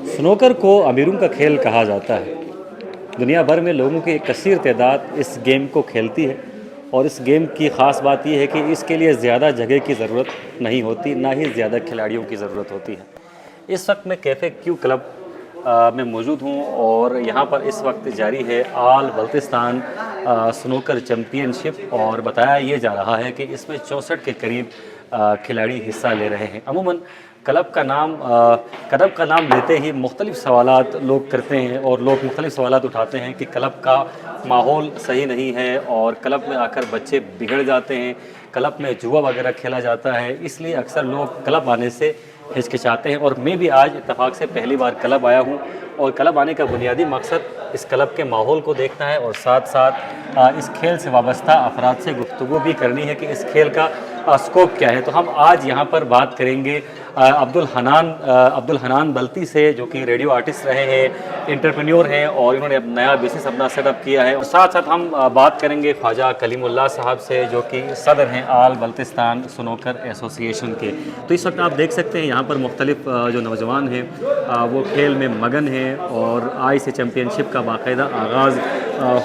Snooker को अमीरों का खेल कहा जाता है। दुनिया भर में लोगों की एक कसीर तादाद इस गेम को खेलती है और इस गेम की ख़ास बात यह है कि इसके लिए ज़्यादा जगह की ज़रूरत नहीं होती, ना ही ज़्यादा खिलाड़ियों की ज़रूरत होती है। इस वक्त मैं कैफ़े क्यू क्लब में मौजूद हूँ और यहाँ पर इस वक्त जारी है आल बल्तिस्तान स्नूकर चैम्पियनशिप और बताया ये जा रहा है कि इसमें 64 के करीब खिलाड़ी हिस्सा ले रहे हैं। अमूमन क्लब का नाम लेते ही मुख्तलिफ़ सवालात लोग करते हैं और लोग मुख्तलिफ़ सवालात उठाते हैं कि क्लब का माहौल सही नहीं है और क्लब में आकर बच्चे बिगड़ जाते हैं, क्लब में जुआ वगैरह खेला जाता है, इसलिए अक्सर लोग क्लब आने से हिचकिचाते हैं। और मैं भी आज इत्तेफाक से पहली बार क्लब आया हूँ और क्लब आने का बुनियादी मकसद इस क्लब के माहौल को देखना है और साथ साथ इस खेल से वाबस्ता अफराद से गुफ्तगू भी करनी है कि इस खेल का स्कोप क्या है। तो हम आज यहाँ पर बात करेंगे अब्दुल हनान बल्ती से, जो कि रेडियो आर्टिस्ट रहे हैं, एंटरप्रेन्योर हैं और इन्होंने नया बिज़नेस अपना सेटअप किया है। और साथ साथ हम बात करेंगे ख्वाजा कलीमुल्लाह साहब से, जो कि सदर हैं आल बल्तिस्तान स्नूकर एसोसिएशन के। तो इस वक्त आप देख सकते हैं यहाँ पर मुख्तलिफ जो नौजवान हैं वो खेल में मगन हैं और आज से चैम्पियनशिप का बाकायदा आगाज़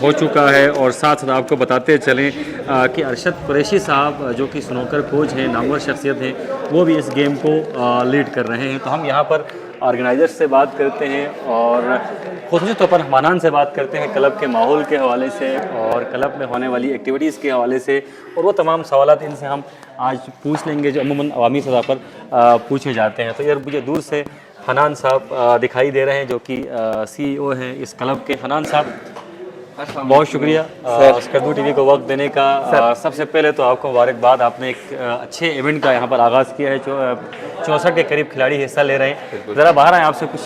हो चुका है। और साथ साथ आपको बताते चलें कि अरशद कुरैशी साहब, जो कि स्नूकर कोच हैं, नामवर शख्सियत हैं, वो भी इस गेम को लीड कर रहे हैं। तो हम यहाँ पर ऑर्गेनाइज़र से बात करते हैं और ख़ुसूसी तौर पर हमानान से बात करते हैं क्लब के माहौल के हवाले से और क्लब में होने वाली एक्टिविटीज़ के हवाले से, और वो तमाम सवालात इनसे हम आज पूछ लेंगे जो अमूमन अवामी सतह पर पूछे जाते हैं। तो यार मुझे दूर से हनान साहब दिखाई दे रहे हैं, जो कि CEO हैं इस क्लब के। हनान साहब, बहुत शुक्रिया स्कर्दू टीवी को वक्त देने का। सबसे पहले तो आपको मुबारकबाद, आपने एक अच्छे इवेंट का यहाँ पर आगाज़ किया है। 64 के करीब खिलाड़ी हिस्सा ले रहे हैं। ज़रा बाहर आए, आपसे कुछ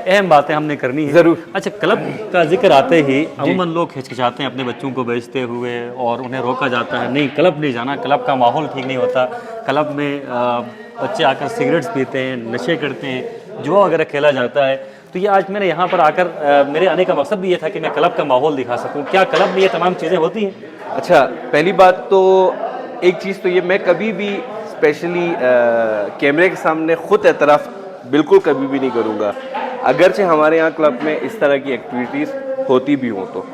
अहम बातें हमने करनी है। ज़रूर। अच्छा, क्लब का जिक्र आते ही अमूमन लोग हिचकिचाते हैं अपने बच्चों को बेचते हुए और उन्हें रोका जाता है, नहीं क्लब नहीं जाना, क्लब का माहौल ठीक नहीं होता, क्लब में बच्चे आकर सिगरेट्स पीते हैं, नशे करते हैं, जुआ वगैरह खेला जाता है। तो ये आज मैंने यहाँ पर आकर मेरे आने का मकसद भी ये था कि मैं क्लब का माहौल दिखा सकूँ। क्या क्लब में ये तमाम चीज़ें होती हैं? अच्छा, पहली बात तो एक चीज़ तो ये, मैं कभी भी स्पेशली कैमरे के सामने ख़ुद एतराफ़ बिल्कुल कभी भी नहीं करूँगा, अगरचे हमारे यहाँ क्लब में इस तरह की एक्टिविटीज़ होती भी हों। तो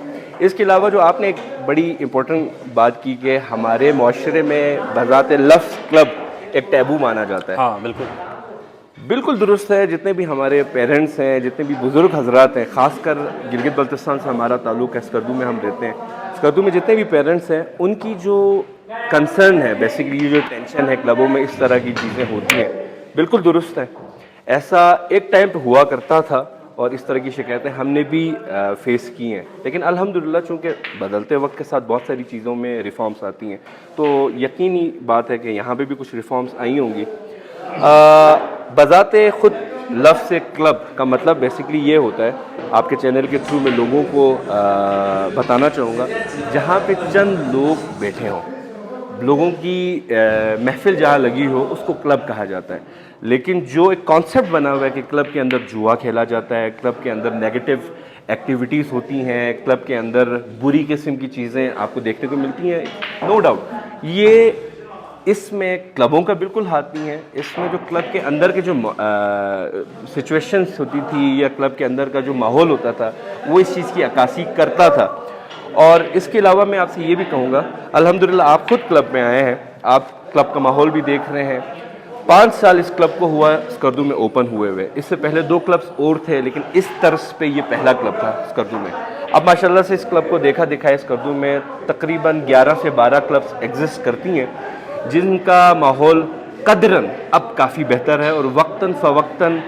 इसके अलावा जो आपने एक बड़ी इम्पोर्टेंट बात की कि हमारे माशरे में बज़ाते लफ्ज़ क्लब एक टैबू माना जाता है। हाँ, बिल्कुल बिल्कुल दुरुस्त है। जितने भी हमारे पेरेंट्स हैं, जितने भी बुज़ुर्ग हजरात हैं, ख़ासकर गिलगित बल्तिस्तान से हमारा ताल्लुक़ है, स्कर्दू में हम रहते हैं, स्कर्दू में जितने भी पेरेंट्स हैं, उनकी जो कंसर्न है, बेसिकली ये जो टेंशन है क्लबों में इस तरह की चीज़ें होती हैं, बिल्कुल दुरुस्त है। ऐसा एक टाइम पे हुआ करता था और इस तरह की शिकायतें हमने भी फेस की हैं, लेकिन अल्हम्दुलिल्लाह चूँकि बदलते वक्त के साथ बहुत सारी चीज़ों में रिफॉर्म्स आती हैं, तो यकीनी बात है कि यहाँ पे भी कुछ रिफॉर्म्स आई होंगी। बज़ाते ख़ुद लफ्ज़ से क्लब का मतलब बेसिकली ये होता है, आपके चैनल के थ्रू मैं लोगों को बताना चाहूँगा, जहाँ पे चंद लोग बैठे हों, लोगों की महफ़िल जहाँ लगी हो, उसको क्लब कहा जाता है। लेकिन जो एक कॉन्सेप्ट बना हुआ है कि क्लब के अंदर जुआ खेला जाता है, क्लब के अंदर नेगेटिव एक्टिविटीज़ होती हैं, क्लब के अंदर बुरी किस्म की चीज़ें आपको देखने को मिलती हैं, नो डाउट ये इसमें क्लबों का बिल्कुल हाथ नहीं है। इसमें जो क्लब के अंदर के जो सिचुएशंस होती थी या क्लब के अंदर का जो माहौल होता था, वो इस चीज़ की अक्कासी करता था। और इसके अलावा मैं आपसे ये भी कहूँगा, अल्हम्दुलिल्लाह आप खुद क्लब में आए हैं, आप क्लब का माहौल भी देख रहे हैं। 5 साल इस क्लब को हुआ स्कर्दू में ओपन हुए हुए। इससे पहले 2 क्लब्स और थे, लेकिन इस तर्ज पे ये पहला क्लब था स्कर्दू में। अब माशाल्लाह से इस क्लब को देखा दिखाए स्कर्दू में तकरीबन 11 से 12 क्लब्स एग्जिस्ट करती हैं, जिनका माहौल कदरन अब काफ़ी बेहतर है और वक्तन फ़वक्तन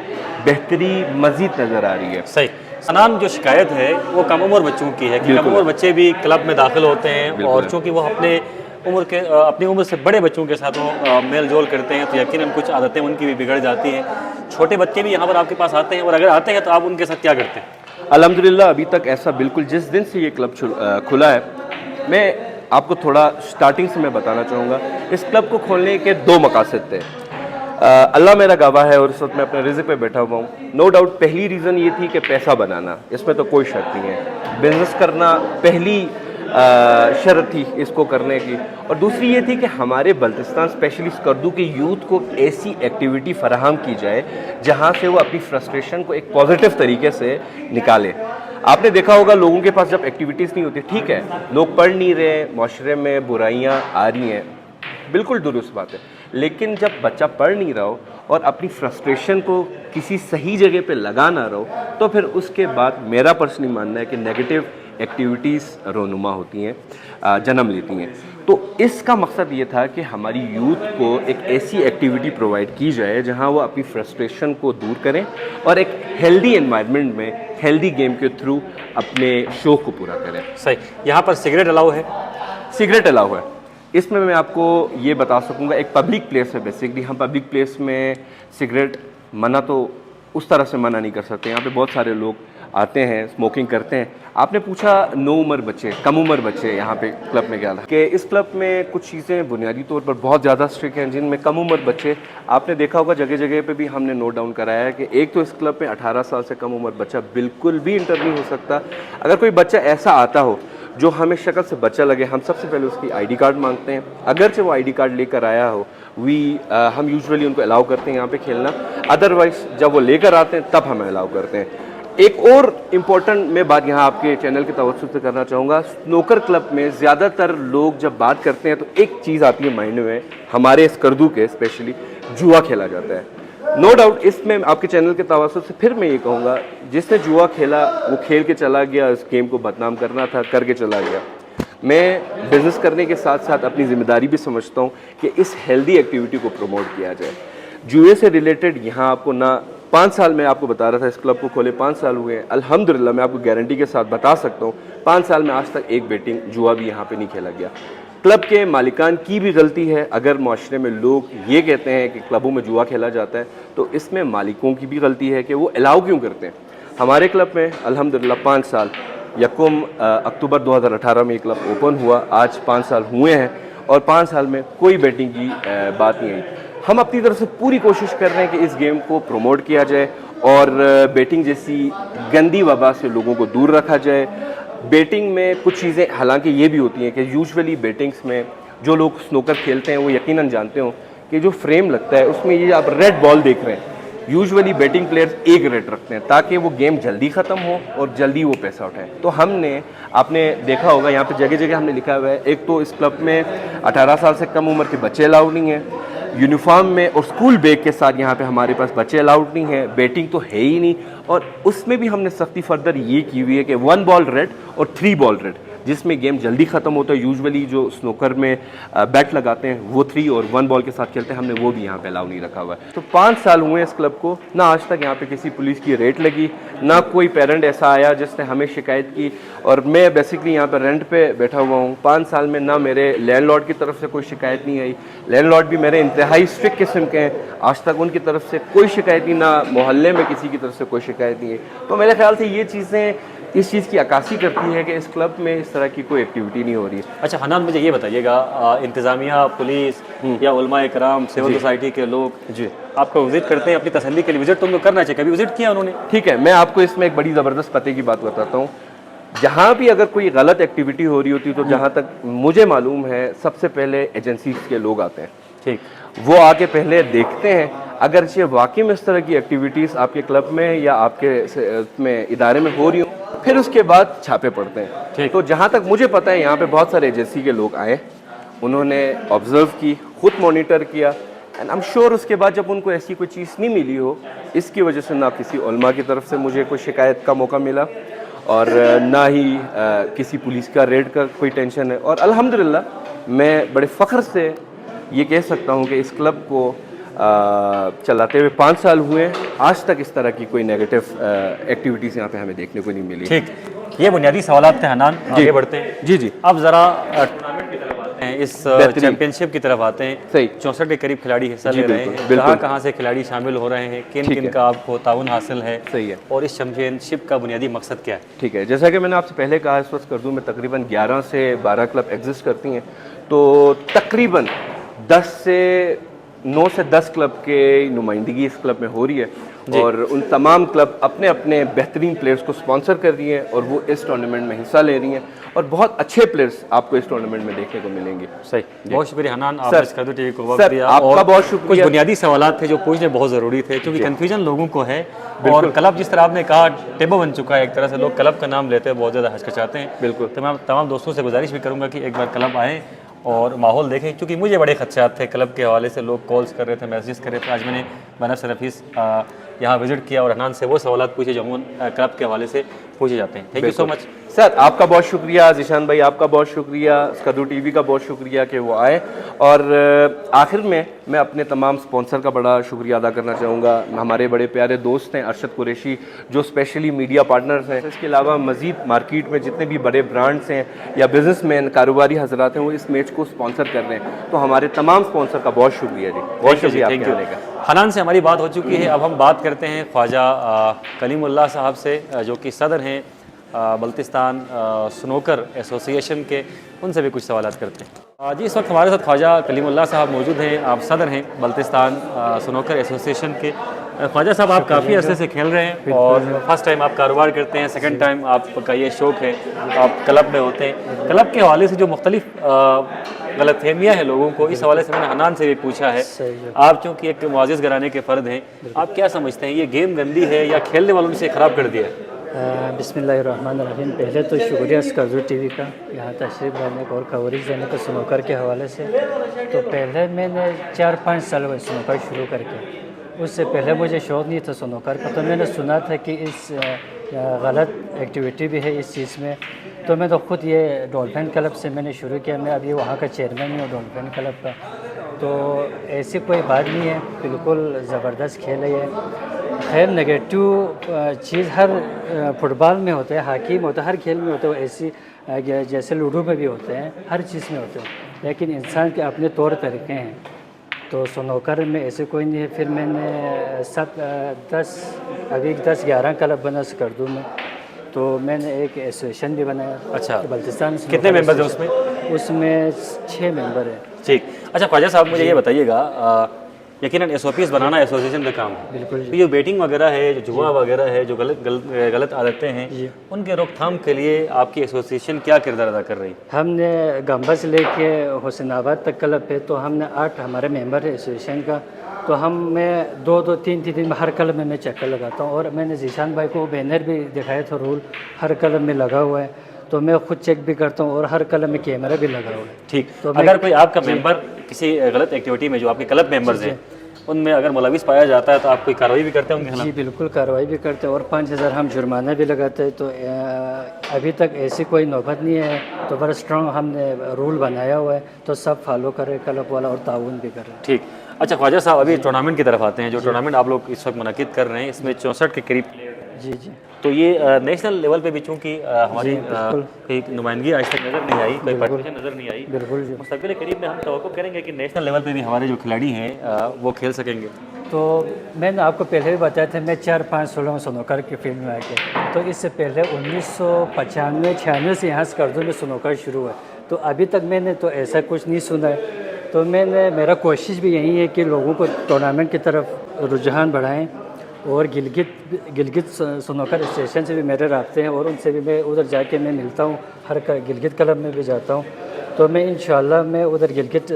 बेहतरी मज़ीद नज़र आ रही है। सही। सनान जो शिकायत है वो कम उम्र बच्चों की है कि कम उम्र बच्चे भी क्लब में दाखिल होते हैं और चूँकि वो अपनी उम्र से बड़े बच्चों के साथ वो मेल जोल करते हैं, तो यकीनन कुछ आदतें उनकी भी बिगड़ जाती हैं। छोटे बच्चे भी यहाँ पर आपके पास आते हैं और अगर आते हैं तो आप उनके साथ क्या करते हैं? अल्हम्दुलिल्लाह अभी तक ऐसा बिल्कुल, जिस दिन से ये क्लब खुला है, मैं आपको थोड़ा स्टार्टिंग से मैं बताना चाहूँगा, इस क्लब को खोलने के 2 मकासद थे। अल्लाह मेरा गवाह है और इस वक्त मैं अपने रिज़्क़ पे बैठा हुआ हूँ। नो डाउट पहली रीज़न ये थी कि पैसा बनाना, इसमें तो कोई शक नहीं है। बिज़नेस करना पहली शर्त थी इसको करने की, और दूसरी ये थी कि हमारे बल्तिस्तान स्पेशली स्कर्दू के यूथ को ऐसी एक्टिविटी फराहम की जाए जहाँ से वो अपनी फ्रस्ट्रेशन को एक पॉजिटिव तरीके से निकाले। आपने देखा होगा लोगों के पास जब एक्टिविटीज़ नहीं होती, ठीक है लोग पढ़ नहीं रहे, माशरे में बुराइयाँ आ रही हैं, बिल्कुल दुरुस्त बात है, लेकिन जब बच्चा पढ़ नहीं रहा हो और अपनी फ्रस्ट्रेशन को किसी सही जगह पे लगा ना रहो, तो फिर उसके बाद मेरा पर्सनली मानना है कि नेगेटिव एक्टिविटीज़ रोनुमा होती हैं, जन्म लेती हैं। तो इसका मकसद ये था कि हमारी यूथ को एक ऐसी एक्टिविटी प्रोवाइड की जाए जहां वो अपनी फ्रस्ट्रेशन को दूर करें और एक हेल्दी एनवायरनमेंट में हेल्दी गेम के थ्रू अपने शौक को पूरा करें। सही। यहाँ पर सिगरेट अलाउ है? सिगरेट अलाउ है। इसमें मैं आपको ये बता सकूंगा, एक पब्लिक प्लेस है, बेसिकली हम पब्लिक प्लेस में सिगरेट मना तो उस तरह से मना नहीं कर सकते। यहाँ पे बहुत सारे लोग आते हैं, स्मोकिंग करते हैं। आपने पूछा नो उम्र बच्चे, कम उम्र बच्चे यहाँ पे क्लब में क्या था कि इस क्लब में कुछ चीज़ें बुनियादी तौर पर बहुत ज़्यादा स्ट्रिक्ट हैं, जिनमें कम उम्र बच्चे, आपने देखा होगा जगह जगह पे भी हमने नोट डाउन कराया है कि एक तो इस क्लब में 18 साल से कम उम्र बच्चा बिल्कुल भी इंटर नहीं हो सकता। अगर कोई बच्चा ऐसा आता हो जो हमें शक्ल से बच्चा लगे, हम सबसे पहले उसकी आईडी कार्ड मांगते हैं। अगरचे वो आईडी कार्ड लेकर आया हो, हम यूजुअली उनको अलाउ करते हैं यहाँ पे खेलना, अदरवाइज जब वो लेकर आते हैं तब हम अलाउ करते हैं। एक और इम्पोर्टेंट मैं बात यहाँ आपके चैनल के तवज्जुह से करना चाहूँगा, स्नूकर क्लब में ज़्यादातर लोग जब बात करते हैं तो एक चीज़ आती है माइंड में, हमारे स्कर्दू के स्पेशली जुआ खेला जाता है। नो डाउट इसमें आपके चैनल के तवज्जुह से फिर मैं ये कहूँगा, जिसने जुआ खेला वो खेल के चला गया, इस गेम को बदनाम करना था करके चला गया। मैं बिज़नेस करने के साथ साथ अपनी ज़िम्मेदारी भी समझता हूँ कि इस हेल्दी एक्टिविटी को प्रमोट किया जाए। जुए से रिलेटेड यहाँ आपको ना 5 साल में आपको बता रहा था, इस क्लब को खोले 5 साल हुए हैं, अल्हम्दुलिल्लाह मैं आपको गारंटी के साथ बता सकता हूँ 5 साल में आज तक एक बेटिंग जुआ भी यहाँ पे नहीं खेला गया। क्लब के मालिकान की भी गलती है। अगर माशरे में लोग ये कहते हैं कि क्लबों में जुआ खेला जाता है तो इसमें मालिकों की भी गलती है कि वो अलाउ क्यों करते हैं। हमारे क्लब में अल्हम्दुलिल्लाह 5 साल, यकम अक्टूबर 2018 में ये क्लब ओपन हुआ, आज 5 साल हुए हैं और 5 साल में कोई बेटिंग की बात नहीं आई। हम अपनी तरफ से पूरी कोशिश कर रहे हैं कि इस गेम को प्रमोट किया जाए और बेटिंग जैसी गंदी वबा से लोगों को दूर रखा जाए। बेटिंग में कुछ चीज़ें हालांकि ये भी होती हैं कि यूजुअली बेटिंग्स में जो लोग स्नूकर खेलते हैं वो यकीनन जानते हो कि जो फ्रेम लगता है उसमें ये आप रेड बॉल देख रहे हैं, यूजुअली बैटिंग प्लेयर्स एक रेट रखते हैं ताकि वो गेम जल्दी ख़त्म हो और जल्दी वो पैसा उठाएं। तो हमने, आपने देखा होगा यहाँ पे जगह जगह हमने लिखा हुआ है, एक तो इस क्लब में 18 साल से कम उम्र के बच्चे अलाउड नहीं हैं, यूनिफॉर्म में और स्कूल बैग के साथ यहाँ पे हमारे पास बच्चे अलाउड नहीं है, बैटिंग तो है ही नहीं, और उसमें भी हमने सख्ती फर्दर ये की हुई है कि 1 बॉल रेड और 3 बॉल रेड, जिसमें गेम जल्दी ख़त्म होता है। यूजुअली जो स्नूकर में बैट लगाते हैं वो 3 और 1 बॉल के साथ खेलते हैं, हमने वो भी यहाँ पे अलाउ नहीं रखा हुआ है। तो 5 साल हुए इस क्लब को, ना आज तक यहाँ पे किसी पुलिस की रेड लगी, ना कोई पेरेंट ऐसा आया जिसने हमें शिकायत की। और मैं बेसिकली यहाँ पे रेंट पे बैठा हुआ हूँ। 5 साल में ना मेरे लैंडलॉर्ड की तरफ से कोई शिकायत नहीं आई। लैंडलॉर्ड भी मेरे इंतहाई स्ट्रिक्ट किस्म के हैं, आज तक उनकी तरफ से कोई शिकायत नहीं, ना मोहल्ले में किसी की तरफ से कोई शिकायत नहीं है। तो मेरे ख्याल से ये चीज़ें इस चीज़ की अक्कासी करती है कि इस क्लब में इस तरह की कोई एक्टिविटी नहीं हो रही है। अच्छा हनान, मुझे ये बताइएगा, इंतज़ामिया, पुलिस या उलमा इकराम, सिविल सोसाइटी के लोग जी आपको विजिट करते हैं अपनी तसल्ली के लिए, विजिट तो उनको करना चाहिए, कभी विजिट किया उन्होंने? ठीक है, मैं आपको इसमें एक बड़ी ज़बरदस्त पते की बात बताता हूँ। जहाँ भी अगर कोई गलत एक्टिविटी हो रही होती है तो जहाँ तक मुझे मालूम है सबसे पहले एजेंसी के लोग आते हैं, ठीक, वो आके पहले देखते हैं, अगर ये वाकई में इस तरह की एक्टिविटीज़ आपके क्लब में या आपके में इदारे में हो रही हो, फिर उसके बाद छापे पड़ते हैं। तो जहाँ तक मुझे पता है यहाँ पे बहुत सारे एजेंसी के लोग आए, उन्होंने ऑब्जर्व की, खुद मॉनिटर किया, एंड आई एम श्योर उसके बाद जब उनको ऐसी कोई चीज़ नहीं मिली हो, इसकी वजह से ना किसी उलमा की तरफ से मुझे कोई शिकायत का मौका मिला और ना ही किसी पुलिस का रेड का कोई टेंशन है। और अल्हम्दुलिल्लाह मैं बड़े फ़ख्र से ये कह सकता हूँ कि इस क्लब को चलाते हुए 5 साल हुए हैं, आज तक इस तरह की कोई नेगेटिव एक्टिविटीज़ यहाँ पे हमें देखने को नहीं मिली। ठीक, ये बुनियादी सवालात थे हनान, आगे बढ़ते हैं। जी जी, अब ज़रा टूर्नामेंट की तरफ आते हैं, इस चैंपियनशिप की तरफ आते हैं। सही, 64 के करीब खिलाड़ी हिस्सा ले रहे हैं, कहाँ से खिलाड़ी शामिल हो रहे हैं, किन किन का आपको ताउन हासिल है, सही है, और इस चैंपियनशिप का बुनियादी मकसद क्या है? ठीक है, जैसा कि मैंने आपसे पहले कहा, इस वक्त स्कर्दू में तकरीबन 11 से 12 क्लब एग्जिस्ट करती हैं, तो तकरीबन 10 से 9 से 10 क्लब के नुमाइंदगी इस क्लब में हो रही है और उन तमाम क्लब अपने अपने बेहतरीन प्लेयर्स को स्पॉन्सर कर रही हैं और वो इस टूर्नामेंट में हिस्सा ले रही हैं और बहुत अच्छे प्लेयर्स आपको इस टूर्नामेंट में देखने को मिलेंगे। सही, बहुत शुक्रिया हनान, सर, आपने स्कर्दू टीवी को वक्त दिया। आपका और बहुत शुक्रिया। कुछ बुनियादी सवालात थे जो पूछने बहुत ज़रूरी थे, क्योंकि कन्फ्यूजन लोगों को है। और क्लब जिस तरह आपने कहा टेबो बन चुका है, एक तरह से लोग क्लब का नाम लेते हैं बहुत ज़्यादा हचकचाते हैं। बिल्कुल। तो मैं तमाम दोस्तों से गुजारिश भी करूँगा कि एक बार क्लब आएँ और माहौल देखें, क्योंकि मुझे बड़े खदशात थे क्लब के हवाले से। लोग कॉल्स कर रहे थे, मैसेज कर रहे थे। आज मैंने बनफ रफीस यहाँ विजिट किया और हनान से वो सवालात पूछे जो अमूमन क्लब के हवाले से पूछे जाते हैं। Thank you so much sir, आपका बहुत शुक्रिया। ज़ीशान भाई आपका बहुत शुक्रिया। स्कर्दू टीवी का बहुत शुक्रिया कि वो आए। और आखिर में मैं अपने तमाम स्पॉन्सर का बड़ा शुक्रिया अदा करना चाहूँगा। हमारे बड़े प्यारे दोस्त हैं अरशद कुरैशी जो स्पेशली मीडिया पार्टनर्स हैं। इसके अलावा मज़ीद मार्केट में जितने भी बड़े ब्रांड्स हैं या बिजनेसमैन कारोबारी हजरात हैं वो इस मैच को स्पॉन्सर कर रहे हैं। तो हमारे तमाम स्पॉन्सर का बहुत शुक्रिया जी, बहुत शुक्रिया आपके आने का। हनान से हमारी बात हो चुकी है। अब हम बात करते हैं ख्वाजा कलीमुल्लाह साहब से, जो कि सदर हैं बल्तिस्तान स्नूकर एसोसिएशन के। उनसे भी कुछ सवालात करते हैं। जी, इस वक्त हमारे साथ ख्वाजा कलीमुल्लाह साहब मौजूद हैं। आप सदर हैं बल्तिस्तान स्नूकर एसोसिएशन के। ख्वाजा साहब, आप काफ़ी अरसे से खेल रहे हैं और फर्स्ट टाइम आप कारोबार करते हैं, सेकंड टाइम आपका ये शौक़ है, आप क्लब में होते हैं। क्लब के हवाले से जो मुख्तलिफ गलतफहमियाँ हैं लोगों को, इस हवाले से मैंने हनान से भी पूछा है। आप चूँकि एक मुआज़िज़ घराने के फ़र्द हैं, आप क्या समझते हैं, ये गेम गंदी है या खेलने वालों ने इसे ख़राब कर दिया है? बिस्मिल्लाहिर्रहमानिर्रहीम। पहले तो शुक्रिया स्कर्दू टीवी का यहाँ तशरीफ़ लाने का और कवरेज देने का स्नूकर के हवाले से। तो पहले मैंने 4-5 साल हुए स्नूकर शुरू करके। उससे पहले मुझे शौक़ नहीं था स्नूकर का, तो मैंने सुना था कि इस गलत एक्टिविटी भी है इस चीज़ में। तो मैं तो ख़ुद ये डॉल्फिन क्लब से मैंने शुरू किया। मैं अभी वहाँ का चेयरमैन हूँ डॉल्फिन क्लब का। तो ऐसी कोई बात नहीं है, बिल्कुल ज़बरदस्त खेल है ये। खैर नेगेटिव चीज़ हर फुटबॉल में होता है, हॉकी में होता है, हर खेल में होता है। ऐसी जैसे लूडो में भी होते हैं, हर चीज़ में होते हैं, लेकिन इंसान के अपने तौर तरीके हैं। तो स्नूकर में ऐसे कोई नहीं है। फिर मैंने 10-11 क्लब बना स्कर्दू में। तो मैंने एक एसोसिएशन भी बनाया। अच्छा, बल्तिस्तान। कितने मेंबर हैं उसमें? उसमें 6 मेंबर हैं। ठीक। अच्छा ख्वाजा साहब, मुझे ये बताइएगा, यकीनन एसओपीएस बनाना एसोसिएशन का काम है। बिल्कुल। तो ये बेटिंग वगैरह है, जो जुआ वगैरह है, जो गलत आदतें हैं, उनके रोकथाम के लिए आपकी एसोसिएशन क्या किरदार अदा कर रही है? हमने गंबा से लेके हुसैनाबाद तक क्लब है, तो हमने 8 हमारे मेंबर है एसोसिएशन का। तो मैं 2-3 दिन में हर क्लब में मैं चक्कर लगाता हूँ। और मैंने ज़ीशान भाई को बैनर भी दिखाया था, रूल हर क्लब में लगा हुआ है। तो मैं खुद चेक भी करता हूँ और हर क्लब में कैमरा भी लगा हुआ है। ठीक। तो अगर कोई आपका मेंबर किसी गलत एक्टिविटी में, जो आपके क्लब मेंबर्स हैं, उनमें अगर मुलविस पाया जाता है, तो आप कोई कार्रवाई भी करते हैं उनके खिलाफ? जी बिल्कुल, कार्रवाई भी करते हैं और 5000 हम जुर्माना भी लगाते हैं। तो अभी तक ऐसी कोई नौबत नहीं है। तो बड़ा स्ट्रॉन्ग हमने रूल बनाया हुआ है, तो सब फॉलो कर रहे क्लब वाला और ताउन भी कर रहे हैं। ठीक। अच्छा ख्वाजा साहब, अभी टूर्नामेंट की तरफ आते हैं। जो टूर्नामेंट आप लोग इस वक्त मुनक़िद कर रहे हैं, इसमें 64 के करीब। जी जी। तो ये नेशनल लेवल पे भी चूँकि हमारी कोई नुमाइंदगी आज तक नज़र नहीं आई, कोई पार्टिसिपेशन नज़र नहीं आई। बिल्कुल जी। मुस्तक़बिल करीब में हम तवक्को करेंगे कि नेशनल लेवल पे भी हमारे जो खिलाड़ी हैं वो खेल सकेंगे। तो मैंने आपको पहले भी बताया था, मैं 4-5-16 में स्नूकर की फील्ड में आके। तो इससे पहले 1995-96 से यहाँ स्कर्दू में स्नूकर शुरू हुआ। तो अभी तक मैंने तो ऐसा कुछ नहीं सुना है। तो मेरा कोशिश भी यही है कि लोगों को टूर्नामेंट की तरफ रुझान बढ़ाएं। और गिलगित स्नूकर स्टेशन से भी मेरे राब्ते हैं और उनसे भी मैं उधर जाके मैं मिलता हूँ। हर गिलगित क्लब में भी जाता हूँ। तो मैं इंशाल्लाह मैं उधर गिलगित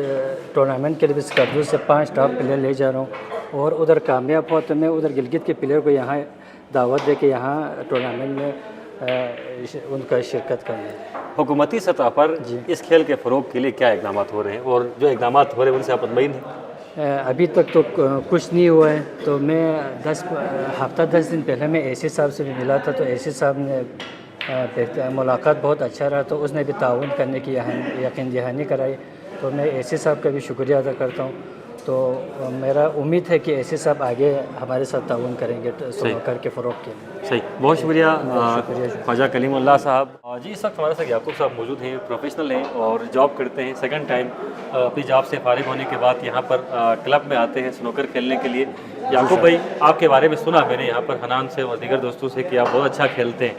टूर्नामेंट के लिए भी स्कर्दू से 5 टॉप प्लेयर ले जा रहा हूँ। और उधर कामयाब हुआ तो मैं उधर गिलगित के प्लेयर को यहाँ दावत दे के यहाँ टूर्नामेंट में उनका शिरकत करना है। हुकूमती सतह पर इस खेल के फ़रोग के लिए क्या इक़दाम हो रहे हैं, और जो इक़दाम हो रहे हैं उनसे आप मुतमईन हैं? अभी तक तो कुछ नहीं हुआ है। तो मैं 10 दिन पहले मैं एसी साहब से भी मिला था। तो एसी साहब ने मुलाकात बहुत अच्छा रहा। तो उसने भी ताउन करने की यकीन दहानी कराई। तो मैं एसी साहब का भी शुक्रिया अदा करता हूँ। तो मेरा उम्मीद है कि एसी साहब आगे हमारे साथ ताउन करेंगे स्नूकर के फ़रोग के लिए। सही, बहुत शुक्रिया ख्वाजा कलीमुल्लाह साहब। जी, इस वक्त हमारे साथ याकूब साहब मौजूद हैं, प्रोफेशनल हैं और जॉब करते हैं। सेकंड टाइम अपनी जॉब से फारिग होने के बाद यहाँ पर क्लब में आते हैं स्नूकर खेलने के लिए। याकूब भाई, आपके बारे में सुना मैंने यहाँ पर हनान से और दीगर दोस्तों से कि आप बहुत अच्छा खेलते हैं।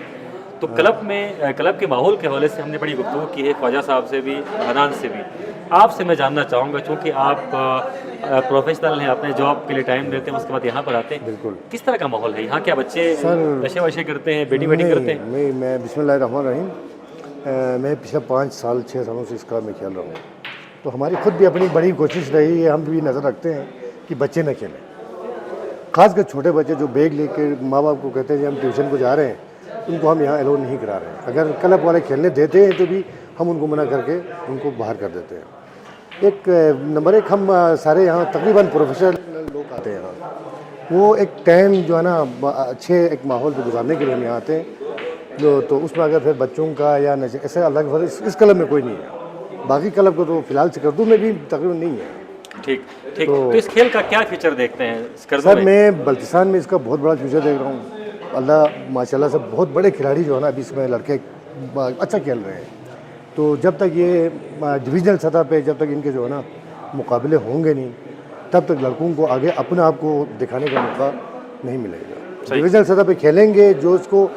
तो क्लब के माहौल के हवाले से हमने बड़ी गुफ्तगू की है ख्वाजा साहब से भी, हनान से भी। आपसे मैं जानना चाहूँगा, चूँकि आप प्रोफेशनल हैं, अपने जॉब के लिए टाइम देते हैं, उसके बाद यहाँ पर आते हैं, बिल्कुल। किस तरह का माहौल है यहाँ? क्या बच्चे नशे वशे करते हैं, बेटिंग नहीं, करते हैं? मैं बिस्मिल्लाहिर्रहमानिर्रहीम, मैं पिछले 5 साल 6 सालों से इस क्लब में खेल रहा हूँ। तो हमारी खुद भी अपनी बड़ी कोशिश रही है, हम भी नज़र रखते हैं कि बच्चे न खेलें, खासकर छोटे बच्चे जो बैग लेके माँ बाप को कहते हैं कि हम ट्यूशन को जा रहे हैं, उनको हम यहाँ अलाउ नहीं करा रहे हैं। अगर क्लब वाले खेलने देते हैं तो भी हम उनको मना करके उनको बाहर कर देते हैं। नंबर एक, हम सारे यहाँ तकरीबन प्रोफेशनल लोग आते हैं यहाँ, वो एक टाइम जो है ना अच्छे एक माहौल पे गुजारने के लिए हम यहाँ आते हैं। तो उसमें अगर फिर बच्चों का या नशे ऐसे अलग इस क्लब में कोई नहीं है। बाकी क्लब को तो फिलहाल सिकरदू में भी तकरीबन नहीं है। ठीक ठीक। तो इस खेल का क्या फ्यूचर देखते हैं सिकरदू सर में? मैं बल्तिस्तान में इसका बहुत बड़ा फ्यूचर देख रहा हूँ। अल्लाह माशाल्लाह से बहुत बड़े खिलाड़ी जो है ना अभी इसमें लड़के अच्छा खेल रहे हैं। तो जब तक ये डिवीज़नल सतह पे जब तक इनके जो है ना मुकाबले होंगे नहीं, तब तक लड़कों को आगे अपने आप को दिखाने का मौका नहीं मिलेगा। डिवीज़नल सतह पे खेलेंगे जो उसको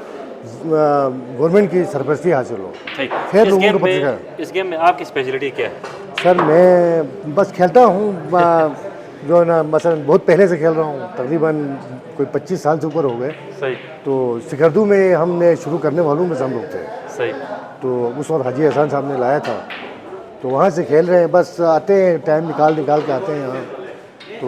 गवर्नमेंट की सरपरस्ती हासिल हो, फिर लोगों को पता चलेगा। इस गेम में आपकी स्पेशलिटी क्या है? सर मैं बस खेलता हूँ जो है ना, मसलन बहुत पहले से खेल रहा हूँ, तकरीबन कोई 25 साल से ऊपर हो गए। सही। तो सिकरदू में हमने शुरू करने वालों में से हम लोग थे। सही। तो उस वक्त हाजी हसन साहब ने लाया था, तो वहाँ से खेल रहे हैं, बस आते हैं टाइम निकाल के आते हैं यहाँ, तो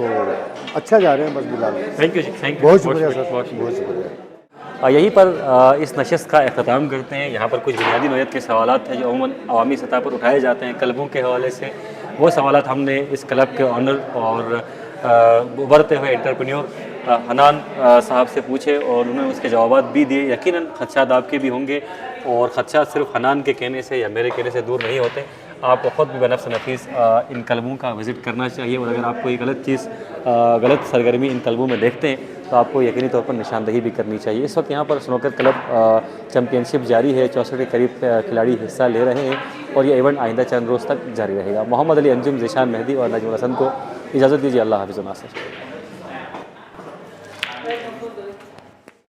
अच्छा जा रहे हैं बस Bilal. Thank you ji, thank you, बहुत शुक्रिया सर, बहुत शुक्रिया। यहीं पर इस नशस्त का अख्ताम करते हैं। यहाँ पर कुछ बुनियादी नौयत के सवालात हैं जो अमूमन अवामी सतह पर उठाए जाते हैं क्लबों के हवाले से। वो सवालात हमने इस क्लब के ऑनर और उभरते हुए एंटरप्रेन्योर हनान साहब से पूछे और उन्होंने उसके जवाब भी दिए। यकीनन खदशात आपके भी होंगे और खदशात सिर्फ हनान के कहने से या मेरे कहने से दूर नहीं होते। आपको ख़ुद भी बनफ्स नफीस इन क्लबों का विज़िट करना चाहिए और अगर आप कोई गलत सरगर्मी इन क्लबों में देखते हैं तो आपको यकीनी तौर पर निशानदही भी करनी चाहिए। इस वक्त यहाँ पर स्नूकर क्लब चैम्पियनशिप जारी है, 64 के करीब खिलाड़ी हिस्सा ले रहे हैं और ये इवेंट आइंदा चंद रोज़ तक जारी रहेगा। मोहम्मद अली अंजुम, ज़ीशान मेहदी और नजमुल हसन को इजाज़त दीजिए। अल्लाह हाफ़िज़।